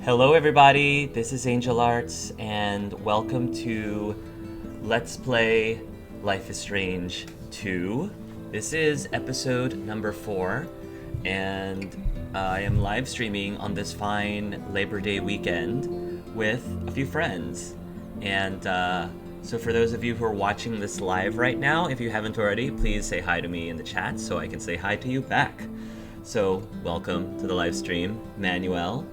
Hello everybody, this is Angel Arts, and welcome to Let's Play Life is Strange 2. This is episode number 4, and I am live streaming on this fine Labor Day weekend with a few friends. And so for those of you who are watching this live right now, if you haven't already, please say hi to me in the chat so I can say hi to you back. So welcome to the live stream, Manuel.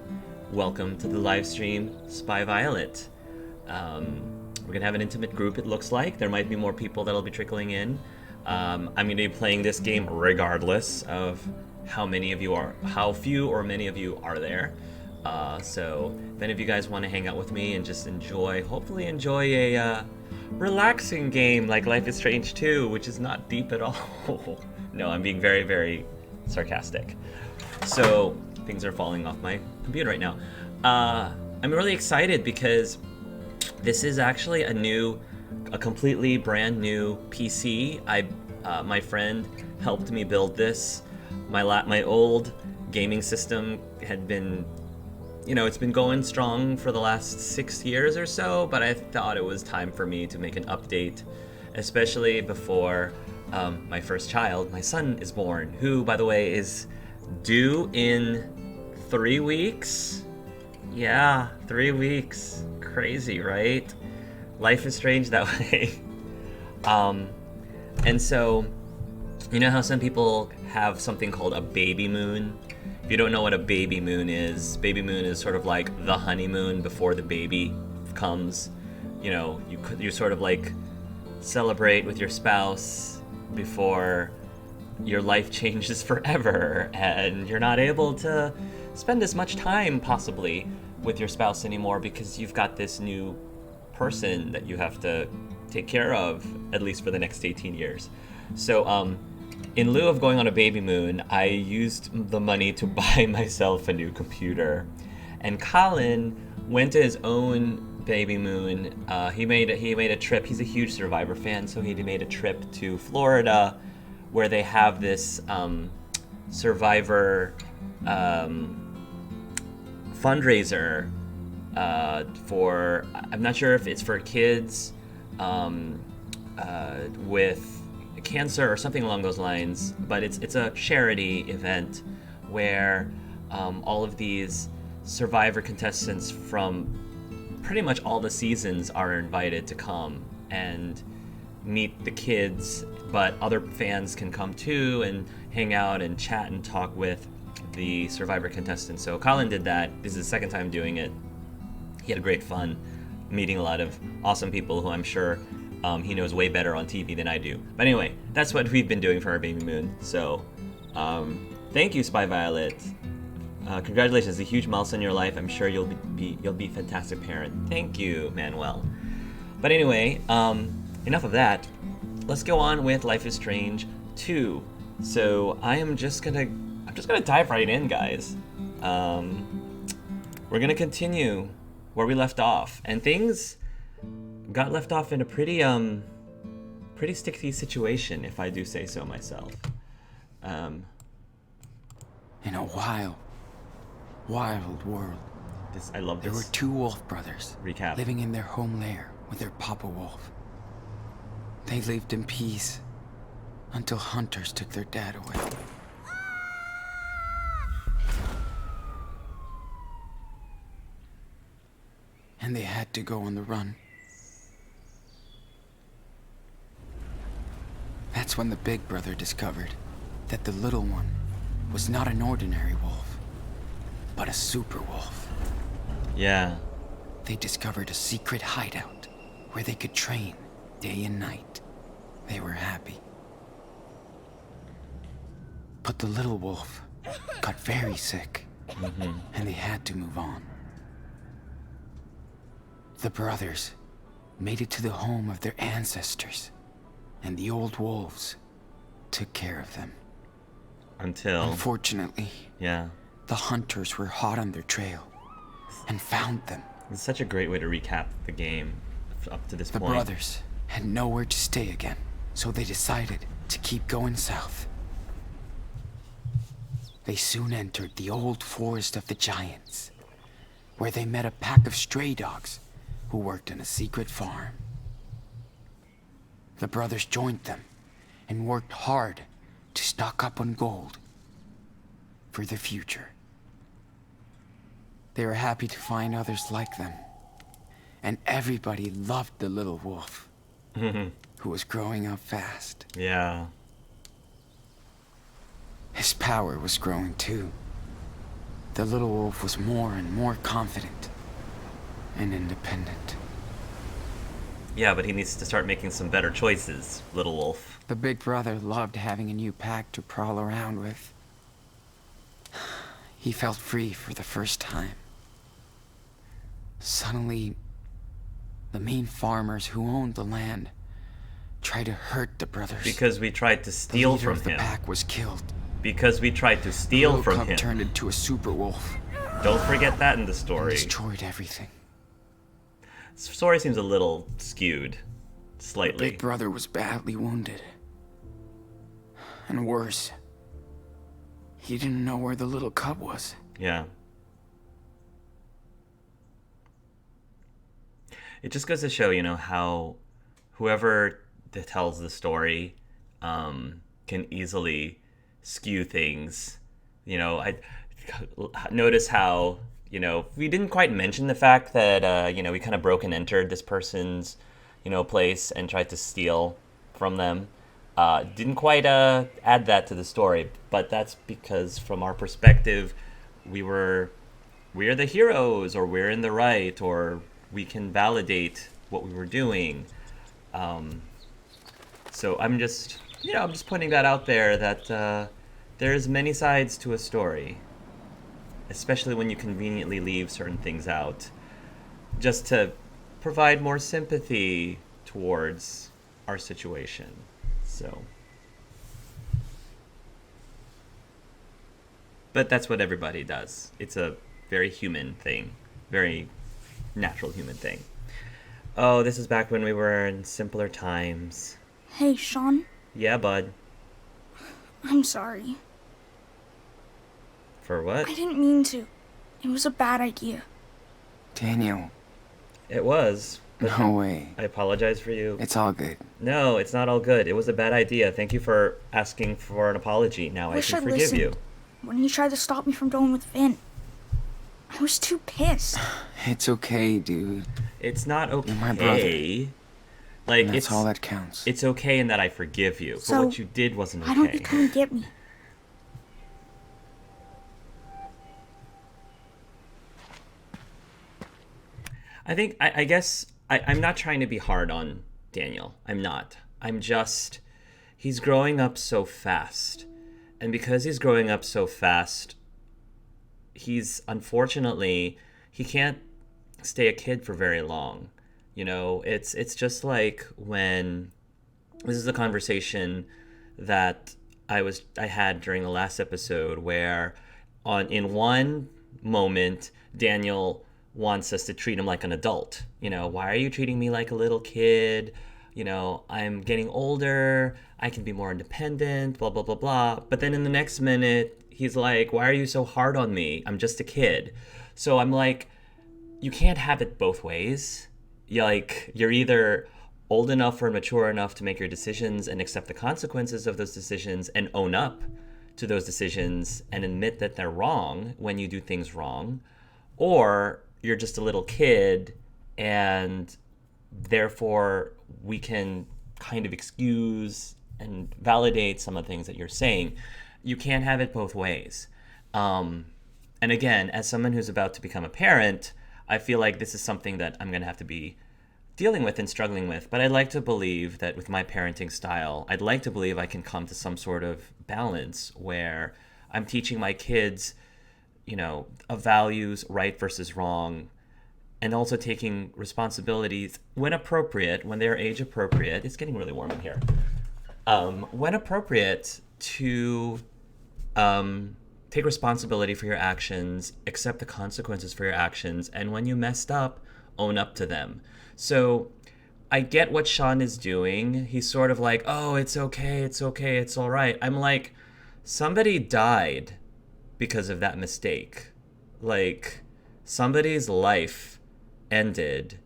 Welcome to the live stream, Spy Violet. We're gonna have an intimate group, it looks like. There might be more people that'll be trickling in. I'm gonna be playing this game regardless of how few or many of you are there. So if any of you guys want to hang out with me and just hopefully enjoy a relaxing game like Life is Strange 2, which is not deep at all. No, I'm being very, very sarcastic. So things are falling off my computer right now. I'm really excited because this is actually a completely brand new PC. My friend helped me build this. My old gaming system had been, it's been going strong for the last 6 years or so, but I thought it was time for me to make an update, especially before my first child, my son, is born, who, by the way, is due in 3 weeks? Yeah, 3 weeks. Crazy, right? Life is strange that way. And so, you know how some people have something called a baby moon? If you don't know what a baby moon is sort of like the honeymoon before the baby comes. You sort of like celebrate with your spouse before your life changes forever and you're not able to spend as much time possibly with your spouse anymore because you've got this new person that you have to take care of, at least for the next 18 years. So in lieu of going on a baby moon, I used the money to buy myself a new computer. And Colin went to his own baby moon. He made a trip. He's a huge Survivor fan, so he made a trip to Florida where they have this Survivor fundraiser for, I'm not sure if it's for kids with cancer or something along those lines, but it's a charity event where all of these Survivor contestants from pretty much all the seasons are invited to come and meet the kids, but other fans can come too and hang out and chat and talk with the Survivor contestants. So Colin did that. This is the second time doing it. He had great fun meeting a lot of awesome people who I'm sure he knows way better on TV than I do. But anyway, that's what we've been doing for our baby moon. So thank you, Spy Violet. Congratulations, it's a huge milestone in your life. I'm sure you'll be a fantastic parent. Thank you, Manuel. But anyway, enough of that. Let's go on with Life is Strange 2. So I'm just gonna dive right in, guys. We're gonna continue where we left off, and things got left off in a pretty sticky situation, if I do say so myself. In a wild world. I love this. There were two wolf brothers Recap. living in their home lair with their papa wolf. They lived in peace until hunters took their dad away. And they had to go on the run. That's when the big brother discovered that the little one was not an ordinary wolf, but a super wolf. Yeah. They discovered a secret hideout where they could train day and night. They were happy. But the little wolf got very sick, and they had to move on. The brothers made it to the home of their ancestors, and the old wolves took care of them. Unfortunately, yeah, the hunters were hot on their trail and found them. It's such a great way to recap the game up to this point. The brothers had nowhere to stay again, so they decided to keep going south. They soon entered the old forest of the giants where they met a pack of stray dogs who worked on a secret farm. The brothers joined them and worked hard to stock up on gold for the future. They were happy to find others like them, and everybody loved the little wolf who was growing up fast. Yeah. His power was growing too. The little wolf was more and more confident and independent. Yeah, but he needs to start making some better choices, little wolf. The big brother loved having a new pack to prowl around with. He felt free for the first time. Suddenly, the mean farmers who owned the land tried to hurt the brothers. Because we tried to steal from him. The leader of the pack was killed. Because we tried to steal from him. The turned into a super wolf. Don't forget that in the story. And destroyed everything. The story seems a little skewed. Slightly. The big brother was badly wounded. And worse, he didn't know where the little cub was. Yeah. It just goes to show, how whoever tells the story can easily skew things. I notice how, we didn't quite mention the fact that, we kind of broke and entered this person's, place and tried to steal from them. Didn't quite add that to the story, but that's because from our perspective, we're the heroes, or we're in the right, or we can validate what we were doing. So I'm just putting that out there, that there's many sides to a story, especially when you conveniently leave certain things out, just to provide more sympathy towards our situation. So, but that's what everybody does. It's a very human thing, very natural human thing. Oh, this is back when we were in simpler times. Hey, Sean. Yeah, bud. I'm sorry. For what? I didn't mean to. It was a bad idea. Daniel. It was. But no way. I apologize for you. It's all good. No, it's not all good. It was a bad idea. Thank you for asking for an apology. Now I can forgive you. When you tried to stop me from going with Finn, I was too pissed. It's okay, dude. It's not okay. You're my brother. Like, and that's all that counts. It's okay in that I forgive you. So, but what you did wasn't okay. Why don't you come and get me? I guess I'm not trying to be hard on Daniel. I'm not. I'm just, he's growing up so fast. And because he's growing up so fast, unfortunately, he can't stay a kid for very long. It's just like when, this is a conversation that I had during the last episode, where in one moment, Daniel wants us to treat him like an adult. Why are you treating me like a little kid? I'm getting older, I can be more independent, blah, blah, blah, blah. But then in the next minute, he's like, why are you so hard on me? I'm just a kid. So I'm like, you can't have it both ways. You're either old enough or mature enough to make your decisions and accept the consequences of those decisions and own up to those decisions and admit that they're wrong when you do things wrong, or you're just a little kid and therefore we can kind of excuse and validate some of the things that you're saying. You can't have it both ways. And again, as someone who's about to become a parent, I feel like this is something that I'm going to have to be dealing with and struggling with. But I'd like to believe that with my parenting style, I'd like to believe I can come to some sort of balance where I'm teaching my kids, of values, right versus wrong, and also taking responsibilities when appropriate, when they're age appropriate. It's getting really warm in here. When appropriate, to take responsibility for your actions, accept the consequences for your actions, and when you messed up, own up to them. So I get what Sean is doing. He's sort of like, oh, it's okay, it's all right. I'm like, somebody died because of that mistake. Like, somebody's life ended.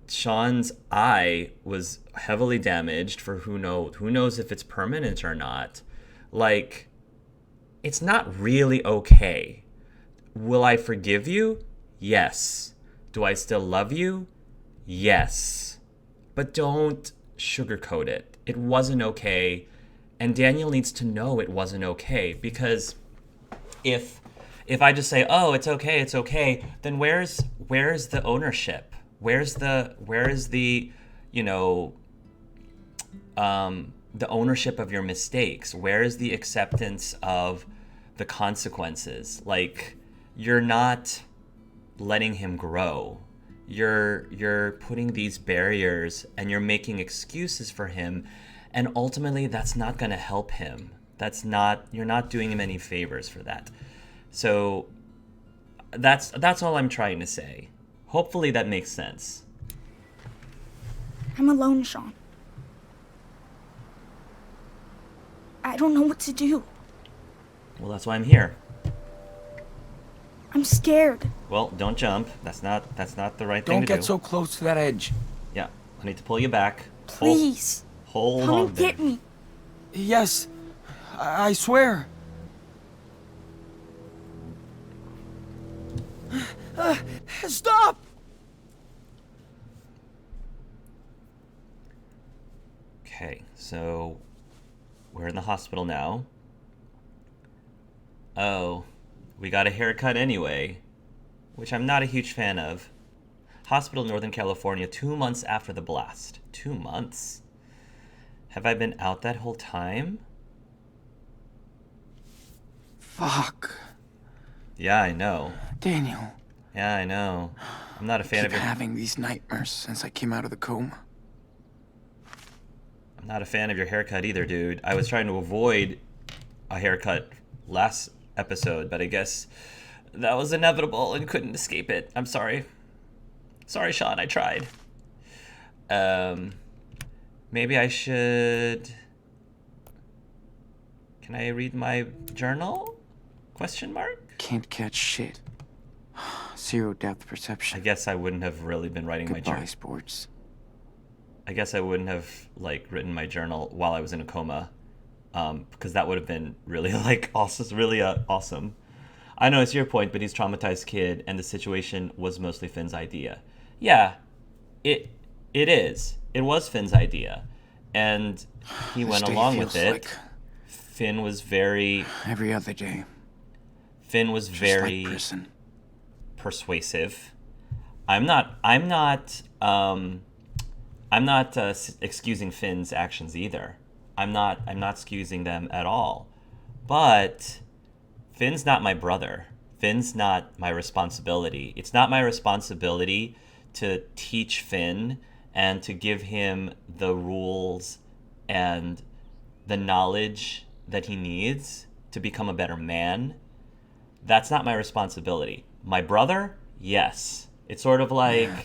Sean's eye was heavily damaged for who knows if it's permanent or not. Like, it's not really okay. Will I forgive you? Yes. Do I still love you? Yes. But don't sugarcoat it. It wasn't okay. And Daniel needs to know it wasn't okay, because if I just say, "Oh, it's okay," then where's the ownership? Where is the the ownership of your mistakes? Where is the acceptance of the consequences? Like, you're not letting him grow. You're putting these barriers and you're making excuses for him, and ultimately that's not going to help him. You're not doing him any favors for that. So that's all I'm trying to say. Hopefully that makes sense. I'm alone, Sean. I don't know what to do. Well, that's why I'm here. I'm scared. Well, don't jump. That's not the right thing Don't to do. get so close to that edge. Yeah, I need to pull you back. Please. Hold Come on and there. get me. Yes, I swear. Stop! Okay, so we're in the hospital now. Oh, we got a haircut anyway, which I'm not a huge fan of. Hospital in Northern California 2 months after the blast. 2 months? Have I been out that whole time? Fuck. Yeah, I know. Daniel. Yeah, I know. I'm not a fan Keep of your... having these nightmares since I came out of the coma. I'm not a fan of your haircut either, dude. I was trying to avoid a haircut last episode, but I guess that was inevitable and couldn't escape it. I'm sorry. Sorry, Sean, I tried. Maybe I should... Can I read my journal? Question mark? Can't catch shit. Zero depth perception. I guess I wouldn't have really been writing my Goodbye, journal. sports. I guess I wouldn't have written my journal while I was in a coma, because that would have been really awesome. I know it's your point, but he's a traumatized kid, and the situation was mostly Finn's idea. Yeah, it is. It was Finn's idea, and he went along with it. Like Finn was very every other day. Finn was Just very like prison. persuasive. I'm not excusing Finn's actions either. I'm not excusing them at all. But Finn's not my brother. Finn's not my responsibility. It's not my responsibility to teach Finn and to give him the rules and the knowledge that he needs to become a better man. That's not my responsibility. My brother, yes. It's sort of like... Yeah.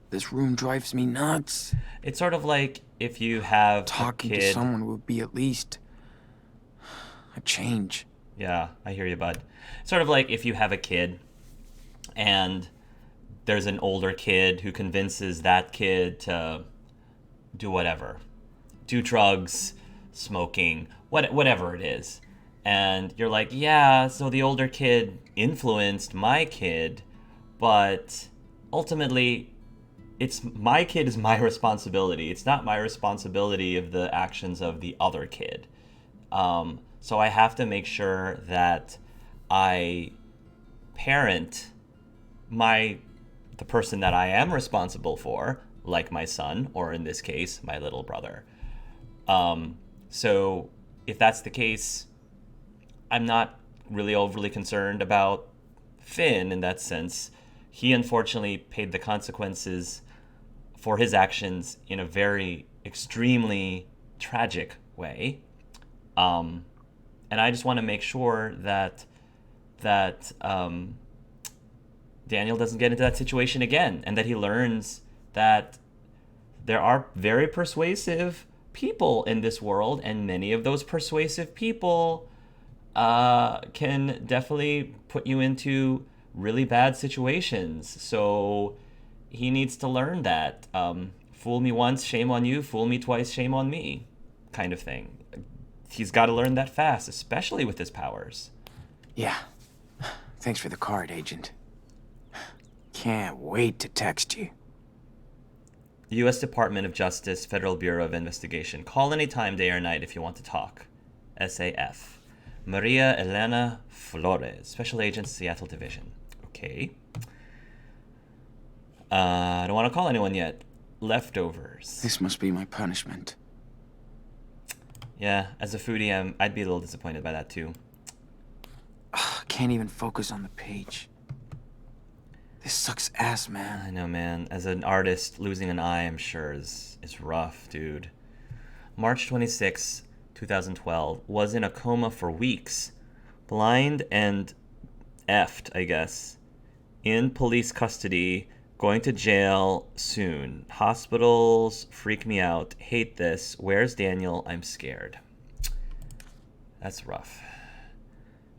This room drives me nuts. It's sort of like if you have Talking a kid... to someone would be at least a change. Yeah, I hear you, bud. Sort of like if you have a kid and there's an older kid who convinces that kid to do whatever. Do drugs, smoking, whatever it is. And you're like, yeah, so the older kid influenced my kid, but ultimately my kid is my responsibility. It's not my responsibility of the actions of the other kid. So I have to make sure that I parent the person that I am responsible for, like my son, or in this case, my little brother. So if that's the case, I'm not really overly concerned about Finn in that sense. He unfortunately paid the consequences for his actions in a very extremely tragic way. And I just want to make sure that Daniel doesn't get into that situation again, and that he learns that there are very persuasive people in this world, and many of those persuasive people can definitely put you into really bad situations. So he needs to learn that. Fool me once, shame on you. Fool me twice, shame on me, kind of thing. He's got to learn that fast, especially with his powers. Yeah. Thanks for the card, Agent. Can't wait to text you. U.S. Department of Justice, Federal Bureau of Investigation. Call anytime, day or night, if you want to talk. SAF. Maria Elena Flores, Special Agent, Seattle Division. Okay. I don't want to call anyone yet. Leftovers. This must be my punishment. Yeah, as a foodie, I'd be a little disappointed by that too. Can't even focus on the page. This sucks ass, man. I know, man. As an artist, losing an eye, I'm sure, is rough, dude. March 26, 2012. Was in a coma for weeks. Blind and effed, I guess. In police custody. Going to jail soon. Hospitals freak me out. Hate this. Where's Daniel? I'm scared. That's rough.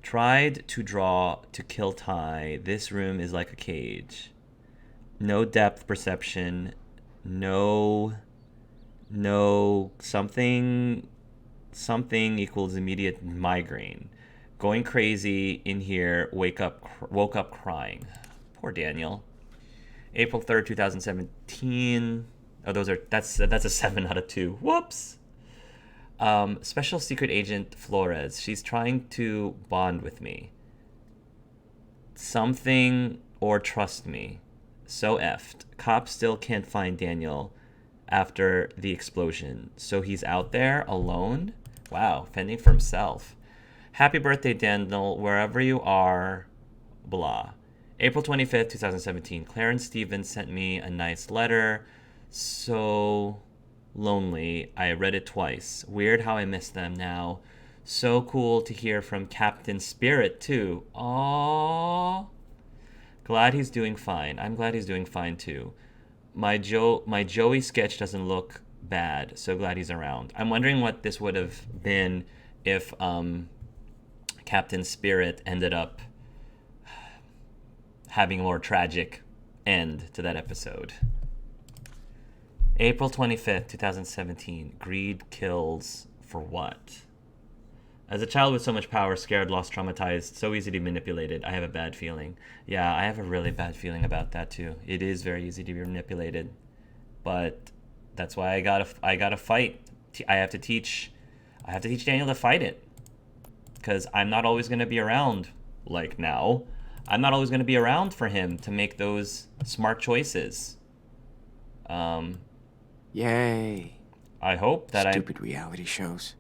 Tried to draw to kill Ty. This room is like a cage. No depth perception. No something equals immediate migraine. Going crazy in here. Woke up crying. Poor Daniel. April 3rd, 2017. Oh, that's a 7 out of 2. Whoops. Special Secret Agent Flores. She's trying to bond with me. Something or trust me. So effed. Cops still can't find Daniel after the explosion. So he's out there alone? Wow, fending for himself. Happy birthday, Daniel, wherever you are. Blah. April 25th, 2017. Clarence Stevens sent me a nice letter. So lonely. I read it twice. Weird how I miss them now. So cool to hear from Captain Spirit, too. Aww. Glad he's doing fine. I'm glad he's doing fine, too. My Joey sketch doesn't look bad. So glad he's around. I'm wondering what this would have been if Captain Spirit ended up having a more tragic end to that episode. April 25th, 2017. Greed kills for what? As a child with so much power, scared, lost, traumatized, so easy to be manipulated, I have a bad feeling. Yeah, I have a really bad feeling about that too. It is very easy to be manipulated. But that's why I gotta fight. I have to teach Daniel to fight it. Because I'm not always gonna be around like now. I'm not always going to be around for him to make those smart choices. Yay. I hope that Stupid reality shows.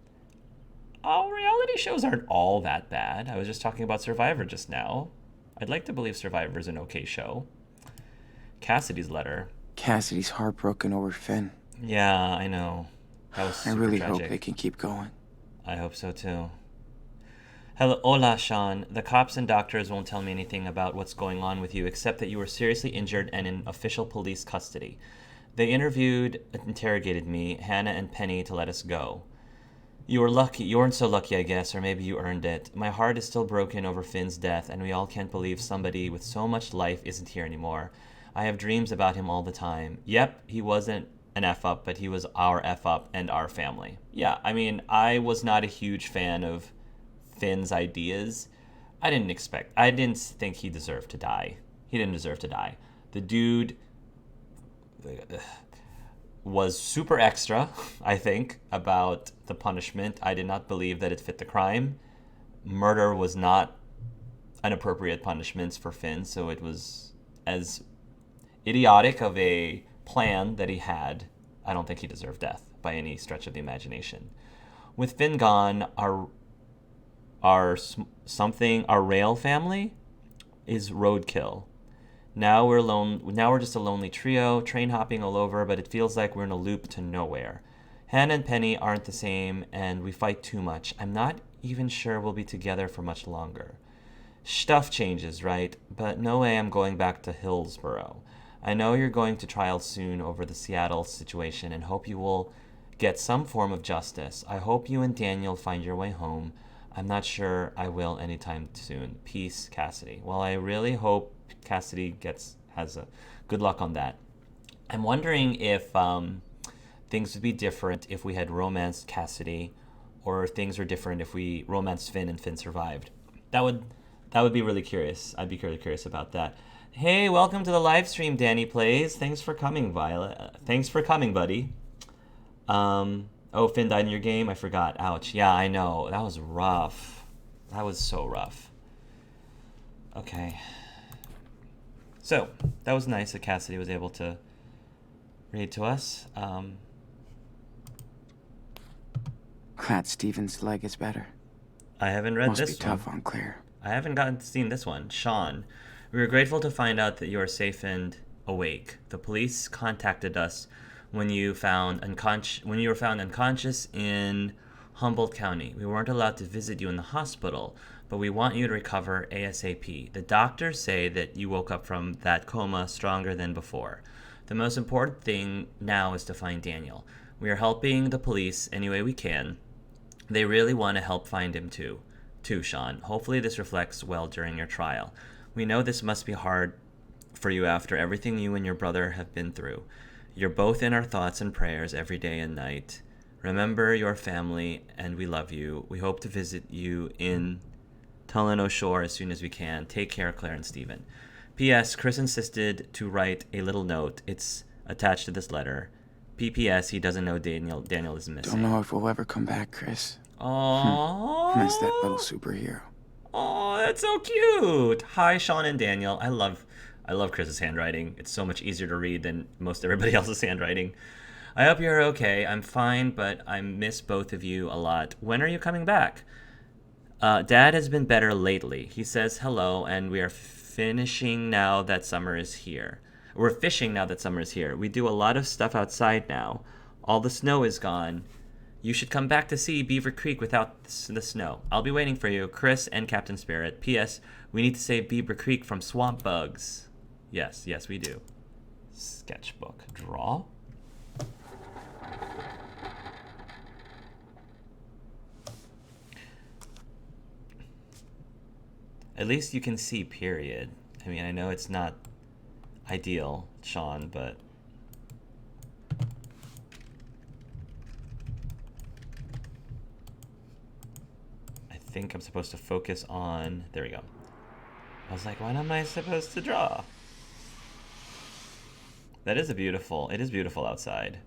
Oh, reality shows aren't all that bad. I was just talking about Survivor just now. I'd like to believe Survivor's an okay show. Cassidy's letter. Cassidy's heartbroken over Finn. Yeah, I know. That was super I really tragic. hope they can keep going. I hope so too. Hola, Sean. The cops and doctors won't tell me anything about what's going on with you except that you were seriously injured and in official police custody. They interrogated me, Hannah and Penny, to let us go. You were lucky. You weren't so lucky, I guess, or maybe you earned it. My heart is still broken over Finn's death, and we all can't believe somebody with so much life isn't here anymore. I have dreams about him all the time. Yep, he wasn't an F-up, but he was our F-up and our family. Yeah, I mean, I was not a huge fan of Finn's ideas. I didn't think he deserved to die. He didn't deserve to die. The dude was super extra, I think, about the punishment. I did not believe that it fit the crime. Murder was not an appropriate punishment for Finn, so it was as idiotic of a plan that he had. I don't think he deserved death by any stretch of the imagination. With Finn gone, our rail family is roadkill. Now we're just a lonely trio, train hopping all over, but it feels like we're in a loop to nowhere. Hannah and Penny aren't the same, and we fight too much. I'm not even sure we'll be together for much longer. Stuff changes, right? But no way I'm going back to Hillsborough. I know you're going to trial soon over the Seattle situation and hope you will get some form of justice. I hope you and Daniel find your way home. I'm not sure I will anytime soon. Peace, Cassidy. Well, I really hope Cassidy has a good luck on that. I'm wondering if things would be different if we had romanced Cassidy, or things are different if we romanced Finn and Finn survived. That would be really curious. I'd be really curious about that. Hey, welcome to the live stream, Danny Plays. Thanks for coming, Violet. Thanks for coming, buddy. Oh, Finn died in your game? I forgot. Ouch. Yeah, I know. That was rough. That was so rough. Okay. So, that was nice that Cassidy was able to read to us. Glad Steven's leg is better. I haven't read Must this be one. tough on Claire. I haven't seen this one. Sean, we are grateful to find out that you are safe and awake. The police contacted us when you were found unconscious in Humboldt County. We weren't allowed to visit you in the hospital, but we want you to recover ASAP. The doctors say that you woke up from that coma stronger than before. The most important thing now is to find Daniel. We are helping the police any way we can. They really want to help find him too, Sean. Hopefully this reflects well during your trial. We know this must be hard for you after everything you and your brother have been through. You're both in our thoughts and prayers every day and night. Remember your family, and we love you. We hope to visit you in Tulano Shore as soon as we can. Take care, Claire and Stephen. P.S. Chris insisted to write a little note. It's attached to this letter. P.P.S. He doesn't know Daniel is missing. Don't know if we'll ever come back, Chris. Aww. Miss that little superhero. Oh, that's so cute. Hi, Sean and Daniel. I love Chris's handwriting. It's so much easier to read than most everybody else's handwriting. I hope you're okay. I'm fine, but I miss both of you a lot. When are you coming back? Dad has been better lately. He says hello, and we are finishing now that summer is here. We're fishing now that summer is here. We do a lot of stuff outside now. All the snow is gone. You should come back to see Beaver Creek without the snow. I'll be waiting for you, Chris and Captain Spirit. P.S. We need to save Beaver Creek from swamp bugs. Yes, we do. Sketchbook. Draw? At least you can see period. I mean, I know it's not ideal, Sean, but... I think I'm supposed to focus on... There we go. I was like, what am I supposed to draw? That is beautiful. It is beautiful outside.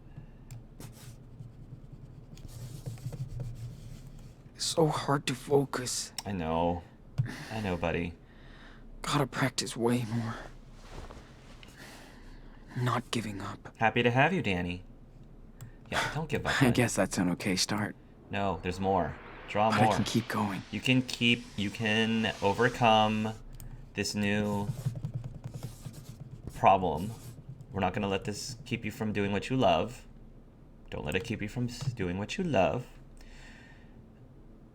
So hard to focus. I know, buddy. Gotta practice way more. Not giving up. Happy to have you, Danny. Yeah, don't give up. I guess that's an okay start. No, there's more. Draw But more. I can keep going. You can overcome this new problem. We're not going to let this keep you from doing what you love. Don't let it keep you from doing what you love.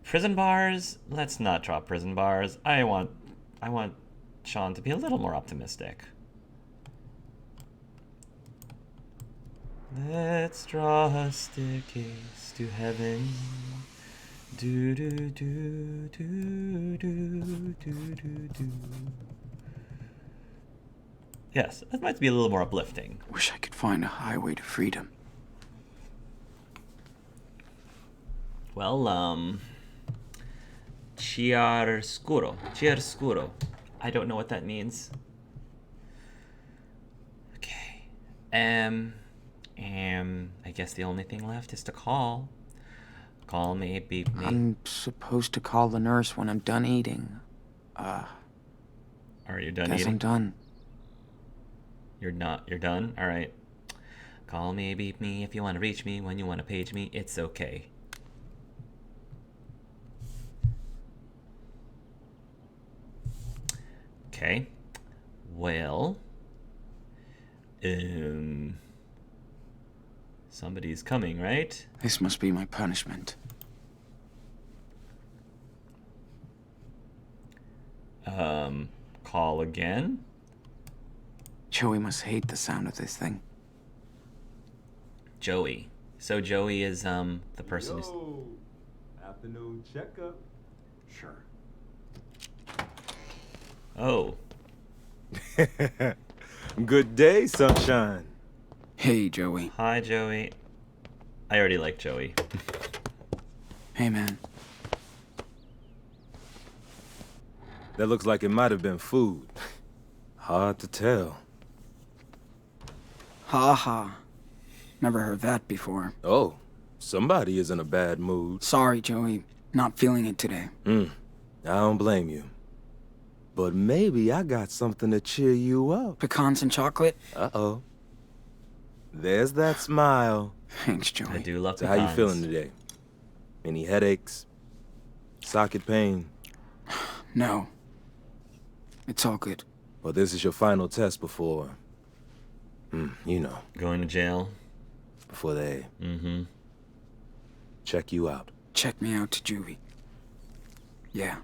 Prison bars? Let's not draw prison bars. I want Sean to be a little more optimistic. Let's draw a staircase to heaven. Do do do do do do do do. Yes, that might be a little more uplifting. Wish I could find a highway to freedom. Well, chiaroscuro. I don't know what that means. Okay. I guess the only thing left is to call. Call me, beep me. I'm supposed to call the nurse when I'm done eating. Are you done Guess eating? I'm done. You're done? Alright. Call me, beep me, if you want to reach me, when you want to page me, it's okay. Okay. Well. Somebody's coming, right? This must be my punishment. Call again? Joey must hate the sound of this thing. Joey. So Joey is, the person who's... Afternoon checkup. Sure. Oh. Good day, sunshine. Hey, Joey. Hi, Joey. I already like Joey. Hey, man. That looks like it might have been food. Hard to tell. Ha ha. Never heard that before. Oh, somebody is in a bad mood. Sorry, Joey. Not feeling it today. I don't blame you. But maybe I got something to cheer you up. Pecans and chocolate? Uh-oh. There's that smile. Thanks, Joey. I do love So how pecans. you feeling today? Any headaches? Socket pain? No. It's all good. Well, this is your final test before... you know, Going to jail? before they Mm-hmm. check you out. Check me out to juvie. Yeah.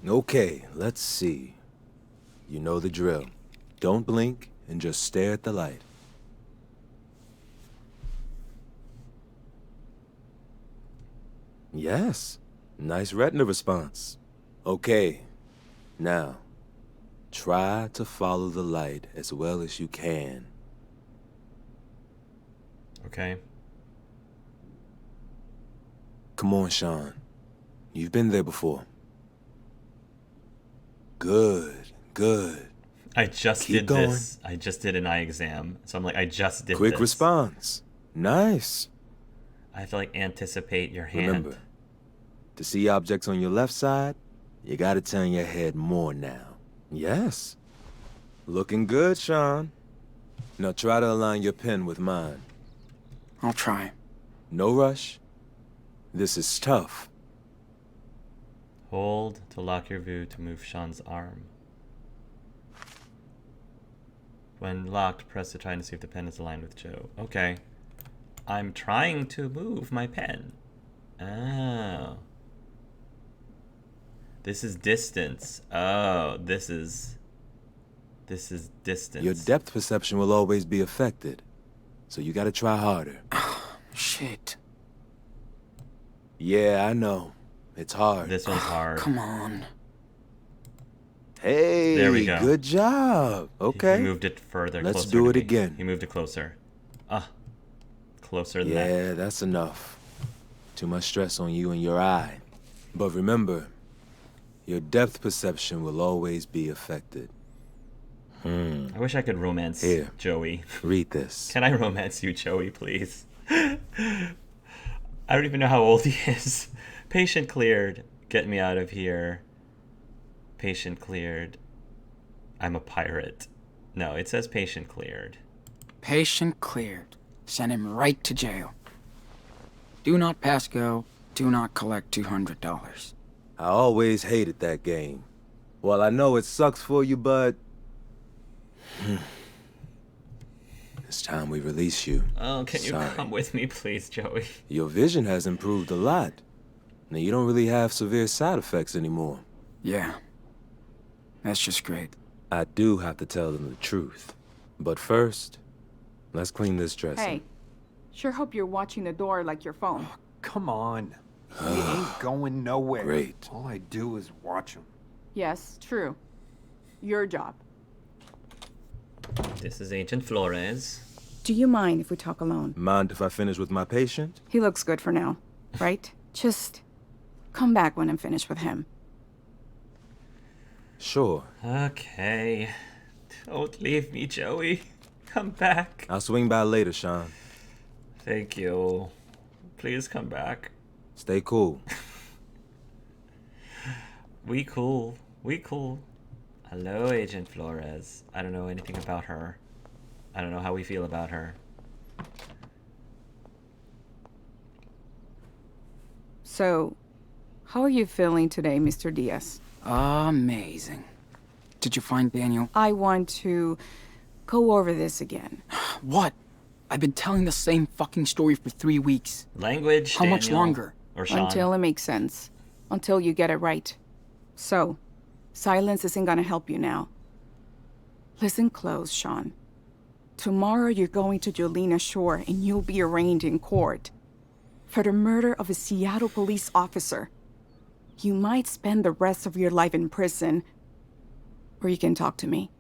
Okay, let's see. You know the drill. Don't blink and just stare at the light. Yes. Nice retina response. Okay. Now, try to follow the light as well as you can. Okay. Come on, Sean. You've been there before. Good, good. I just Keep did going. this. I just did an eye exam. So I'm like, I just did Quick this. response. Nice. I have to like anticipate your hand. Remember, to see objects on your left side, you gotta turn your head more now. Yes. Looking good, Sean. Now try to align your pen with mine. I'll try. No rush. This is tough. Hold to lock your view to move Sean's arm. When locked, press to try to see if the pen is aligned with Joe. Okay. I'm trying to move my pen. Oh. This is distance. Oh, this is distance. Your depth perception will always be affected, so you gotta try harder. Shit. Yeah, I know. It's hard. This one's hard. Come on. Hey, There we go. good job. Okay. He moved it further. Let's closer do to it me. again. He moved it closer. Closer than that. Yeah, that's enough. Too much stress on you and your eye. But remember, your depth perception will always be affected. I wish I could romance Here. Joey. Read this. Can I romance you, Joey, please? I don't even know how old he is. Patient cleared. Get me out of here. Patient cleared. I'm a pirate. No, it says patient cleared. Patient cleared. Send him right to jail. Do not pass go. Do not collect $200. I always hated that game. Well, I know it sucks for you, but... It's time we release you. Oh, can you Sorry. come with me, please, Joey? Your vision has improved a lot. Now, you don't really have severe side effects anymore. Yeah. That's just great. I do have to tell them the truth. But first, let's clean this dressing. Hey, sure hope you're watching the door like your phone. Come on. We ain't going nowhere. Great. All I do is watch them. Yes, true. Your job. This is Agent Flores. Do you mind if we talk alone? Mind if I finish with my patient? He looks good for now, right? Just come back when I'm finished with him. Sure. Okay. Don't leave me, Joey. Come back. I'll swing by later, Sean. Thank you. Please come back. Stay cool. We cool. We cool. Hello, Agent Flores. I don't know anything about her. I don't know how we feel about her. So, how are you feeling today, Mr. Diaz? Amazing. Did you find Daniel? I want to go over this again. What? I've been telling the same fucking story for 3 weeks. Language, How much Daniel? longer? Or Sean? Until it makes sense. Until you get it right. So, silence isn't gonna help you now. Listen close, Sean. Tomorrow you're going to Jolena Shore and you'll be arraigned in court for the murder of a Seattle police officer. You might spend the rest of your life in prison, or you can talk to me.